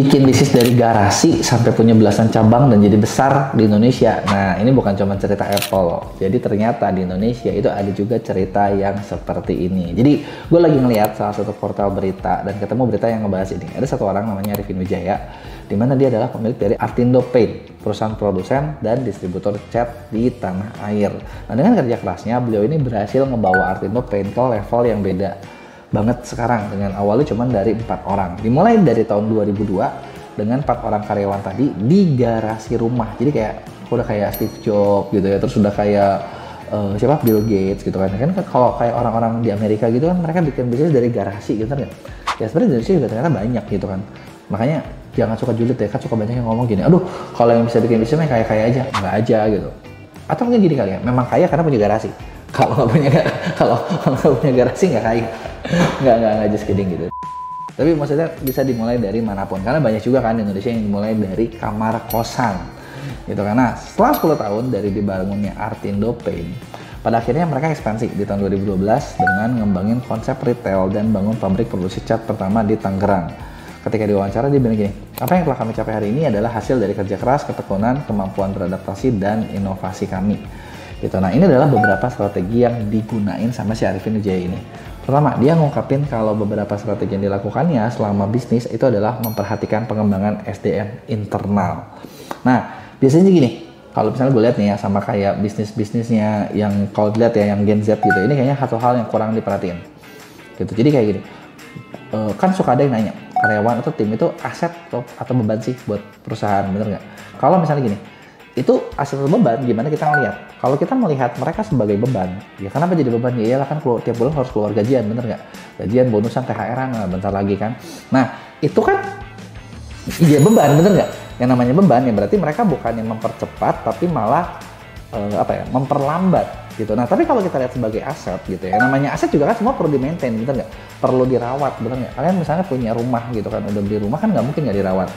bikin bisnis dari garasi sampai punya belasan cabang dan jadi besar di Indonesia. Nah, ini bukan cuma cerita Apple loh. Jadi ternyata di Indonesia itu ada juga cerita yang seperti ini. Jadi gue lagi ngeliat salah satu portal berita dan ketemu berita yang ngebahas ini. Ada satu orang namanya Arifin Wijaya, di mana dia adalah pemilik dari Artindo Paint, perusahaan produsen dan distributor cat di tanah air. Nah, dengan kerja kerasnya beliau ini berhasil ngebawa Artindo Paint ke level yang beda banget sekarang, dengan awalnya cuma dari 4 orang. Dimulai dari tahun 2002 dengan 4 orang karyawan tadi di garasi rumah. Jadi kayak udah kayak Steve Jobs gitu ya, terus udah kayak siapa, Bill Gates gitu kan. Kan kalau kayak orang-orang di Amerika gitu kan, mereka bikin bisnis dari garasi gitu kan. Ya sebenarnya di Indonesia juga ternyata banyak gitu kan. Makanya jangan suka julid ya, kan suka banyak yang ngomong gini, aduh kalau yang bisa bikin bisnis mah kaya-kaya aja. Enggak aja gitu. Atau mungkin gini kali ya, memang kaya karena punya garasi. Kalau nggak punya garasi nggak kaya. Nggak just kidding gitu. Tapi maksudnya bisa dimulai dari manapun, karena banyak juga kan di Indonesia yang dimulai dari kamar kosan gitu. Karena setelah 10 tahun dari dibangunnya Artindo Paint, pada akhirnya mereka ekspansi di tahun 2012 dengan ngembangin konsep retail dan bangun pabrik produksi cat pertama di Tangerang. Ketika diwawancara dia bilang gini, apa yang telah kami capai hari ini adalah hasil dari kerja keras, ketekunan, kemampuan beradaptasi, dan inovasi kami gitu. Nah, ini adalah beberapa strategi yang digunain sama si Arifin Wijaya ini. Pertama, dia ngungkapin kalau beberapa strategi yang dilakukannya selama bisnis itu adalah memperhatikan pengembangan SDM internal. Nah, biasanya gini, kalau misalnya gue lihat nih ya, sama kayak bisnisnya yang kalau dilihat ya yang Gen Z gitu, ini kayaknya satu hal yang kurang diperhatiin gitu. Jadi kayak gini, kan suka ada yang nanya, karyawan atau tim itu aset atau beban sih buat perusahaan, bener nggak? Kalau misalnya gini, itu aset atau beban, gimana kita ngelihat? Kalau kita melihat mereka sebagai beban, ya kenapa jadi beban? Ya iyalah kan tiap bulan harus keluar gajian, bener nggak? Gajian, bonusan, THR-an, nah, bentar lagi kan. Nah, itu kan iya beban, bener nggak? Yang namanya beban ya berarti mereka bukannya mempercepat, tapi malah memperlambat gitu. Nah, tapi kalau kita lihat sebagai aset gitu ya, namanya aset juga kan semua perlu di-maintain, bener nggak? Perlu dirawat, bener nggak? Kalian misalnya punya rumah gitu kan, udah beli rumah kan nggak mungkin nggak dirawat.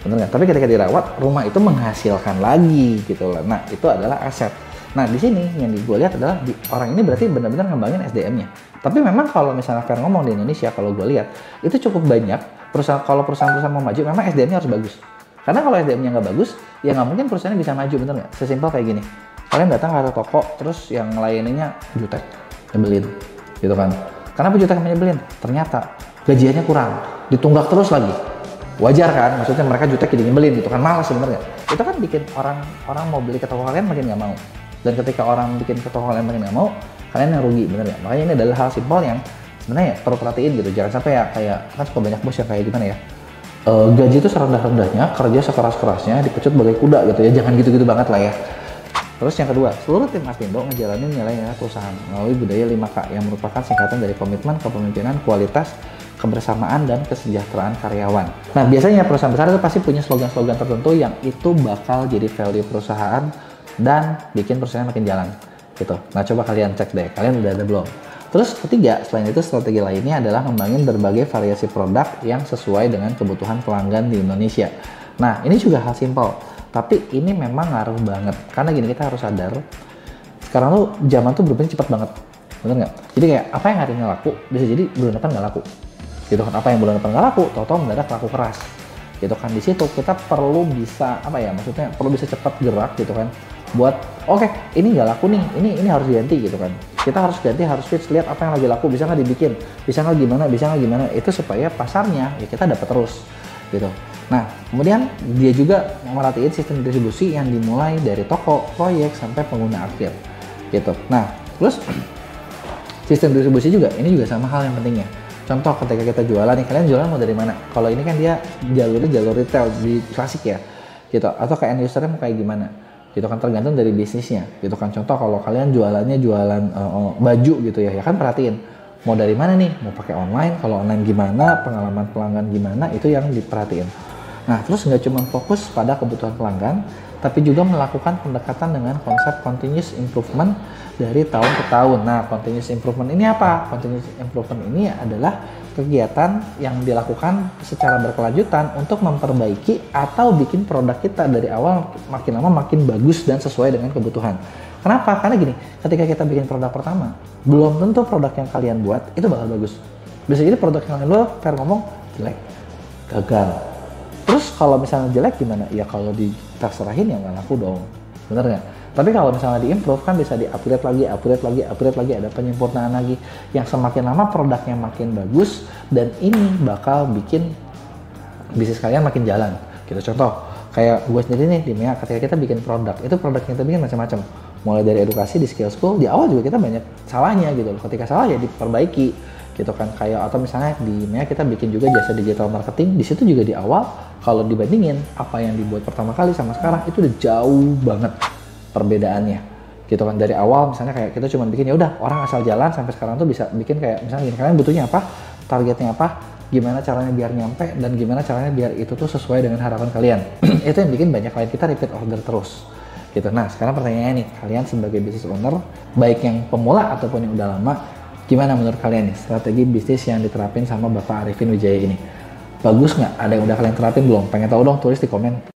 Bener nggak? Tapi ketika dirawat, rumah itu menghasilkan lagi gitu loh. Nah, itu adalah aset. Nah, di sini yang gue lihat adalah orang ini berarti benar-benar ngembangin SDM-nya. Tapi memang kalau misalnya fair ngomong di Indonesia, kalau gue lihat, itu cukup banyak kalau perusahaan-perusahaan mau maju, memang SDM-nya harus bagus. Karena kalau SDM-nya nggak bagus, ya nggak mungkin perusahaannya bisa maju, bener nggak? Sesimpel kayak gini. Kalian datang ke toko, terus yang ngelayaninnya jutek, nyebelin, gitu kan. Kenapa jutek nyebelin? Ternyata gajiannya kurang, ditunggak terus lagi. Wajar kan, maksudnya mereka jutek jadi nyebelin gitu kan, malas sebenarnya. Itu kan bikin orang mau beli ke toko kalian makin nggak mau. Dan ketika orang bikin ke toko kalian makin nggak mau, kalian yang rugi, bener ya. Makanya ini adalah hal simpel yang sebenarnya perlu perhatiin gitu. Jangan sampai ya kayak kan suka banyak bos yang kayak gimana ya, gaji itu serendah-rendahnya, kerja sekeras-kerasnya, dipecut bagai kuda gitu ya. Jangan gitu-gitu banget lah ya. Terus yang kedua, seluruh tim Artindo ngejalanin nilai-nilai perusahaan melalui budaya 5K yang merupakan singkatan dari komitmen, kepemimpinan, kualitas, kebersamaan, dan kesejahteraan karyawan. Nah, biasanya perusahaan besar itu pasti punya slogan-slogan tertentu yang itu bakal jadi value perusahaan dan bikin perusahaan makin jalan gitu. Nah, coba kalian cek deh, kalian udah ada belum? Terus ketiga, selain itu strategi lainnya adalah ngembangin berbagai variasi produk yang sesuai dengan kebutuhan pelanggan di Indonesia. Nah, ini juga hal simpel, tapi ini memang ngaruh banget. Karena gini, kita harus sadar, sekarang tuh zaman tuh berubah cepat banget, bener nggak? Jadi kayak apa yang hari ini laku, bisa jadi bulan depan nggak laku. Gitu kan, apa yang bulan depan nggak laku, tau-tau mendadak laku keras. Gitu kan, di situ kita perlu bisa maksudnya perlu bisa cepat gerak gitu kan. Buat oke, ini nggak laku nih, ini harus diganti gitu kan. Kita harus ganti, harus switch, lihat apa yang lagi laku, bisa nggak dibikin, bisa nggak gimana, itu supaya pasarnya ya kita dapat terus gitu. Nah, kemudian dia juga merhatiin sistem distribusi yang dimulai dari toko, proyek, sampai pengguna akhir gitu. Nah, terus sistem distribusi juga, ini juga sama hal yang pentingnya. Contoh ketika kita jualan nih, kalian jualan mau dari mana? Kalau ini kan dia jalur retail di klasik ya gitu, atau ke end usernya mau kayak gimana gitu kan, tergantung dari bisnisnya gitu kan. Contoh kalau kalian jualannya jualan baju gitu ya kan perhatiin mau dari mana nih, mau pakai online, kalau online gimana, pengalaman pelanggan gimana, itu yang diperhatiin. Nah, terus nggak cuma fokus pada kebutuhan pelanggan, tapi juga melakukan pendekatan dengan konsep continuous improvement dari tahun ke tahun. Nah, continuous improvement ini apa? Continuous improvement ini adalah kegiatan yang dilakukan secara berkelanjutan untuk memperbaiki atau bikin produk kita dari awal makin lama makin bagus dan sesuai dengan kebutuhan. Kenapa? Karena gini, ketika kita bikin produk pertama, belum tentu produk yang kalian buat itu bakal bagus. Bisa jadi produk yang kalian buat, fair ngomong, jelek, gagal, Terus kalau misalnya jelek gimana? Ya kalau diterserahin ya nggak laku dong, bener nggak? Tapi kalau misalnya di-improve kan bisa di-upgrade lagi, ada penyempurnaan lagi. Yang semakin lama produknya makin bagus, dan ini bakal bikin bisnis kalian makin jalan. Gitu, contoh, kayak gue sendiri nih di MEA, ketika kita bikin produk, itu produk yang kita bikin macam-macam. Mulai dari edukasi di Skill School, di awal juga kita banyak salahnya gitu loh. Ketika salah ya diperbaiki gitu kan. Kayak atau misalnya di MEA kita bikin juga jasa digital marketing, di situ juga di awal kalau dibandingin apa yang dibuat pertama kali sama sekarang itu udah jauh banget perbedaannya gitu kan. Dari awal misalnya kayak kita cuma bikin ya udah orang asal jalan, sampai sekarang tuh bisa bikin kayak misalnya gini, kalian butuhnya apa, targetnya apa, gimana caranya biar nyampe, dan gimana caranya biar itu tuh sesuai dengan harapan kalian. Itu yang bikin banyak klien kita repeat order terus gitu. Nah sekarang pertanyaannya nih, kalian sebagai business owner baik yang pemula ataupun yang udah lama, gimana menurut kalian nih strategi bisnis yang diterapin sama Bapak Arifin Wijaya ini? Bagus nggak? Ada yang udah kalian terapin belum? Pengen tahu dong, tulis di komen.